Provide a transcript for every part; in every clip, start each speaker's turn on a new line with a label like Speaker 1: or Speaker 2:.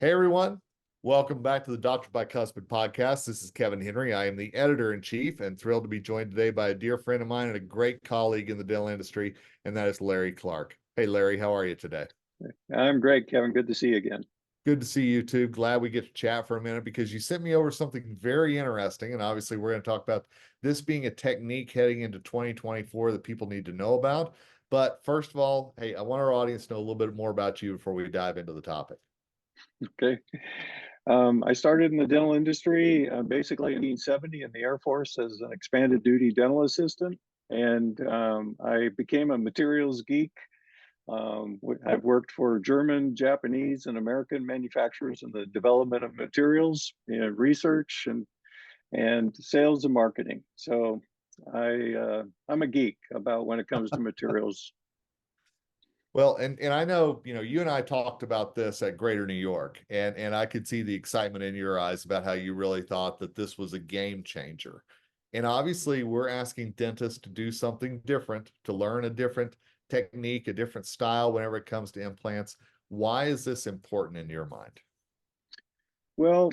Speaker 1: Hey everyone, welcome back to the Doctor Bicuspid podcast. This is Kevin Henry. I am the editor in chief and thrilled to be joined today by a dear friend of mine and a great colleague in the dental industry, and that is Larry Clark. Hey Larry, how are you today?
Speaker 2: I'm great, Kevin. Good to see you again.
Speaker 1: Good to see you too. Glad we get to chat for a minute because you sent me over something very interesting, and obviously we're going to talk about this being a technique heading into 2024 that people need to know about. But first of all, hey, I want our audience to know a little bit more about you before we dive into the topic.
Speaker 2: Okay. I started in the dental industry basically in 1970 in the Air Force as an expanded duty dental assistant. And I became a materials geek. I've worked for German, Japanese, and American manufacturers in the development of materials, research, and sales and marketing. So I'm a geek about when it comes to materials.
Speaker 1: Well, and I know, you and I talked about this at Greater New York, and I could see the excitement in your eyes about how you really thought that this was a game changer. And obviously, we're asking dentists to do something different, to learn a different technique, a different style whenever it comes to implants. Why is this important in your mind?
Speaker 2: Well,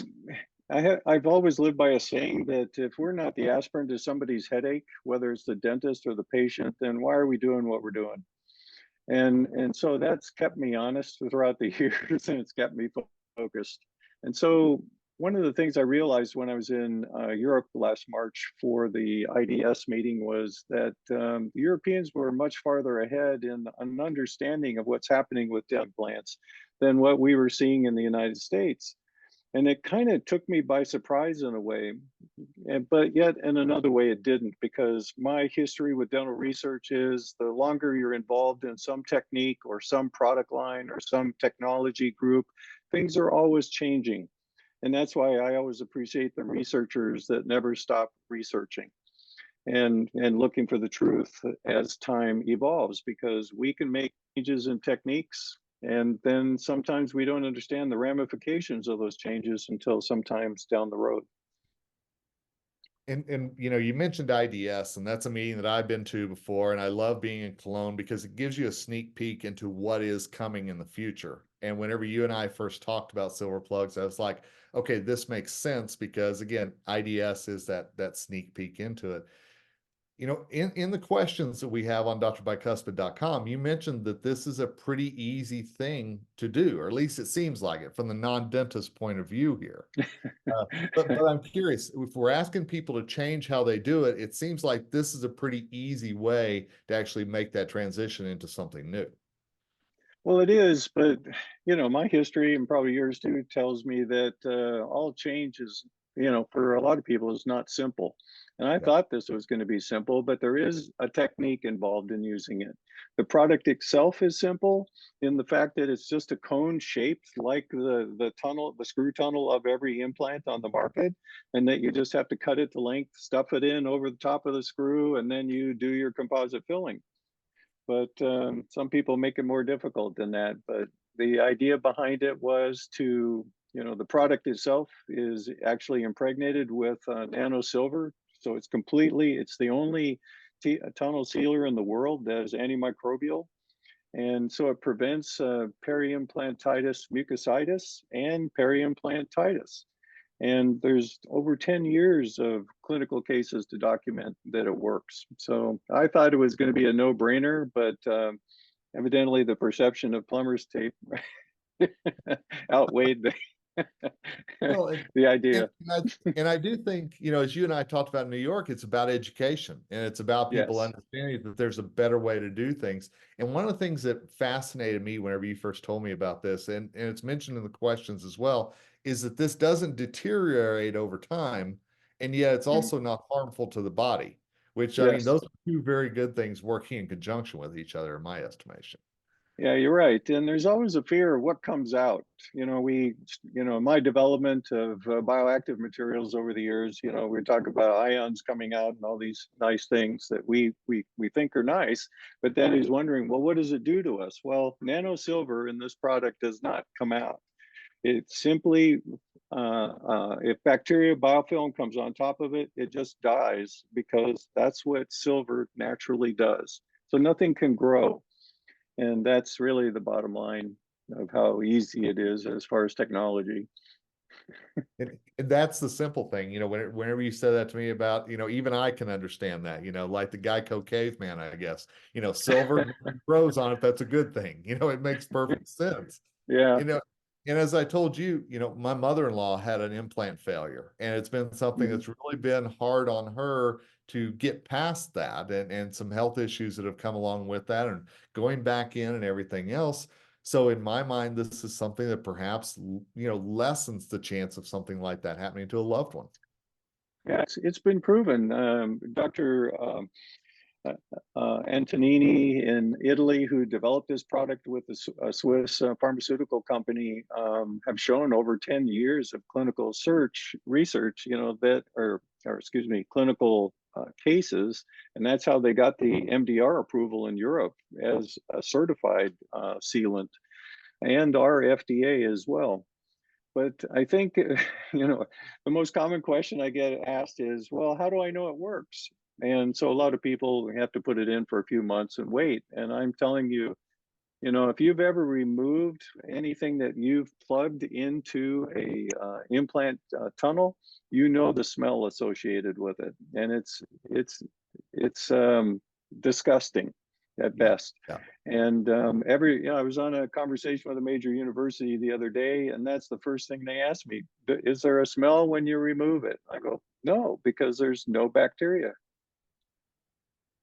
Speaker 2: I've always lived by a saying that if we're not the aspirin to somebody's headache, whether it's the dentist or the patient, then why are we doing what we're doing? And so that's kept me honest throughout the years, and it's kept me focused. And so one of the things I realized when I was in Europe last March for the IDS meeting was that the Europeans were much farther ahead in an understanding of what's happening with dental implants than what we were seeing in the United States. And it kind of took me by surprise in a way, but yet in another way it didn't, because my history with dental research is the longer you're involved in some technique or some product line or some technology group, things are always changing. And that's why I always appreciate the researchers that never stop researching and looking for the truth as time evolves, because we can make changes in techniques and then sometimes we don't understand the ramifications of those changes until sometimes down the road.
Speaker 1: And you mentioned IDS, and that's a meeting that I've been to before, and I love being in Cologne because it gives you a sneak peek into what is coming in the future. And whenever you and I first talked about silver plugs, I was like, okay, this makes sense because again, IDS is that sneak peek into it. In the questions that we have on drbicuspid.com, you mentioned that this is a pretty easy thing to do, or at least it seems like it from the non-dentist point of view here. But I'm curious, if we're asking people to change how they do it, it seems like this is a pretty easy way to actually make that transition into something new.
Speaker 2: Well, it is, but my history and probably yours too tells me that all change is, for a lot of people, is not simple. And I
Speaker 1: Yeah.
Speaker 2: thought this was going to be simple, but there is a technique involved in using it. The product itself is simple in the fact that it's just a cone shaped like the tunnel, the screw tunnel of every implant on the market, and that you just have to cut it to length, stuff it in over the top of the screw, and then you do your composite filling. But some people make it more difficult than that. But the idea behind it was to, the product itself is actually impregnated with nano silver. So it's the only tunnel sealer in the world that is antimicrobial. And so it prevents periimplantitis mucositis and periimplantitis. And there's over 10 years of clinical cases to document that it works. So I thought it was going to be a no brainer, but evidently the perception of plumber's tape outweighed
Speaker 1: Well,
Speaker 2: the
Speaker 1: and,
Speaker 2: idea.
Speaker 1: and I do think, as you and I talked about in New York, it's about education and it's about people
Speaker 2: Yes.
Speaker 1: understanding that there's a better way to do things. And one of the things that fascinated me whenever you first told me about this, and it's mentioned in the questions as well, is that this doesn't deteriorate over time, and yet it's
Speaker 2: Mhm.
Speaker 1: also not harmful to the body, which I mean,
Speaker 2: Yes.
Speaker 1: those are two very good things working in conjunction with each other, in my estimation.
Speaker 2: Yeah, you're right. And there's always a fear of what comes out. My development of bioactive materials over the years, we talk about ions coming out and all these nice things that we think are nice, but then he's wondering, well, what does it do to us? Well, nano silver in this product does not come out. It simply, if bacteria biofilm comes on top of it, it just dies because that's what silver naturally does. So nothing can grow. And that's really the bottom line. of how easy it is as far as technology.
Speaker 1: And that's the simple thing, whenever you said that to me about, even I can understand that, like the Geico caveman, I guess, silver grows on it. That's a good thing. It makes perfect sense.
Speaker 2: Yeah.
Speaker 1: You know, and as I told you, my mother-in-law had an implant failure, and it's been something
Speaker 2: Mhm.
Speaker 1: that's really been hard on her to get past that, and some health issues that have come along with that and going back in and everything else. So in my mind, this is something that perhaps, lessens the chance of something like that happening to a loved one.
Speaker 2: Yeah, it's been proven. Dr. Antonini in Italy, who developed this product with a Swiss pharmaceutical company, have shown over 10 years of clinical research, or excuse me, clinical cases, and that's how they got the MDR approval in Europe as a certified sealant, and our FDA as well. But I think, the most common question I get asked is, well, how do I know it works? And so a lot of people have to put it in for a few months and wait. And I'm telling you, if you've ever removed anything that you've plugged into a implant tunnel, the smell associated with it, and it's disgusting at
Speaker 1: Yeah.
Speaker 2: best.
Speaker 1: Yeah.
Speaker 2: And I was on a conversation with a major university the other day, and that's the first thing they asked me: Is there a smell when you remove it?" I go, "No, because there's no bacteria."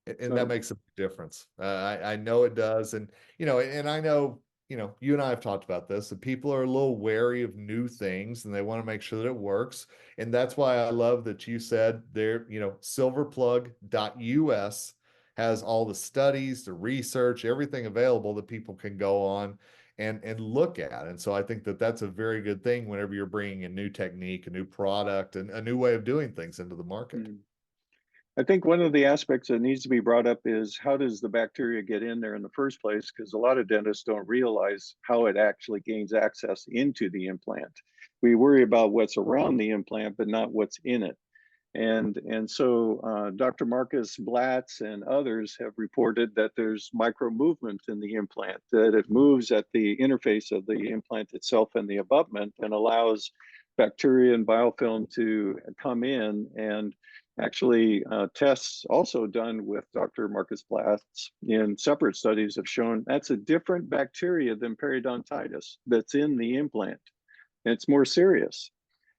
Speaker 1: And that
Speaker 2: So,
Speaker 1: makes a big difference. I know it does, and and I know, you and I have talked about this, and people are a little wary of new things, and they want to make sure that it works. And that's why I love that you said there, silverplug.us has all the studies, the research, everything available that people can go on and look at. And so I think that that's a very good thing whenever you're bringing a new technique, a new product, and a new way of doing things into the market.
Speaker 2: mm. I think one of the aspects that needs to be brought up is, how does the bacteria get in there in the first place? Because a lot of dentists don't realize how it actually gains access into the implant. We worry about what's around the implant, but not what's in it. And so Dr. Marcus Blatz and others have reported that there's micro movement in the implant, that it moves at the interface of the implant itself and the abutment, and allows bacteria and biofilm to come in. And actually, tests also done with Dr. Marcus Blatz in separate studies have shown that's a different bacteria than periodontitis that's in the implant. It's more serious.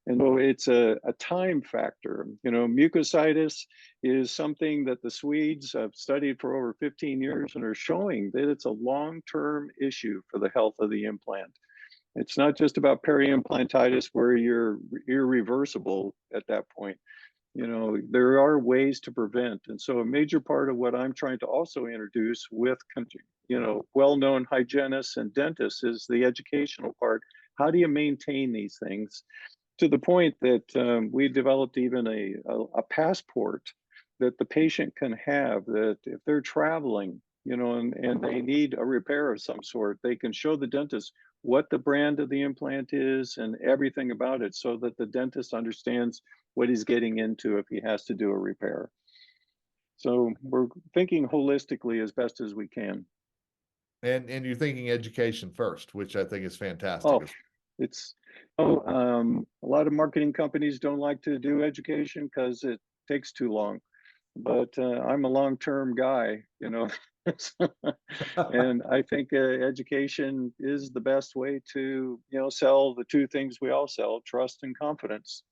Speaker 2: And so it's a time factor. Mucositis is something that the Swedes have studied for over 15 years and are showing that it's a long-term issue for the health of the implant. It's not just about peri-implantitis where you're irreversible at that point. There are ways to prevent. And so a major part of what I'm trying to also introduce with, well-known hygienists and dentists is the educational part. How do you maintain these things? To the point that we developed even a passport that the patient can have, that if they're traveling, and they need a repair of some sort, they can show the dentist what the brand of the implant is and everything about it, so that the dentist understands what he's getting into if he has to do a repair. So we're thinking holistically as best as we can.
Speaker 1: And you're thinking education first, which I think is
Speaker 2: Oh,
Speaker 1: fantastic as
Speaker 2: it's a lot of marketing companies don't like to do education because it takes too long. But I'm a long-term guy,
Speaker 1: well.
Speaker 2: and I think education is the best way to, sell the two things we all sell: trust and confidence.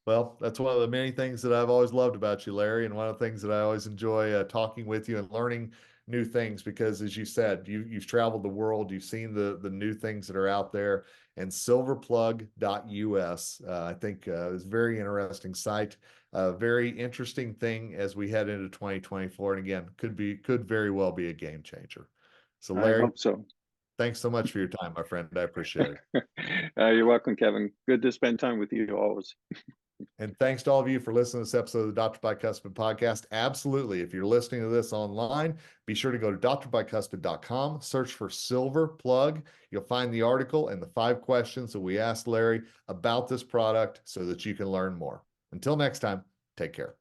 Speaker 1: Well, that's one of the many things that I've always loved about you, Larry, and one of the things that I always enjoy talking with you and learning new things because, as you said, you've traveled the world, you've seen the new things that are out there, and silverplug.us, I think, is a very interesting site, a very interesting thing as we head into 2024, and again, could very well be a game changer. So,
Speaker 2: I
Speaker 1: Larry,
Speaker 2: hope so.
Speaker 1: thanks so much for your time, my friend. I appreciate it.
Speaker 2: You're welcome, Kevin. Good to spend time with you always.
Speaker 1: And thanks to all of you for listening to this episode of the Doctor Bicuspid podcast. Absolutely. If you're listening to this online, be sure to go to drbicuspid.com, search for Silver Plug. You'll find the article and the 5 questions that we asked Larry about this product so that you can learn more. Until next time, take care.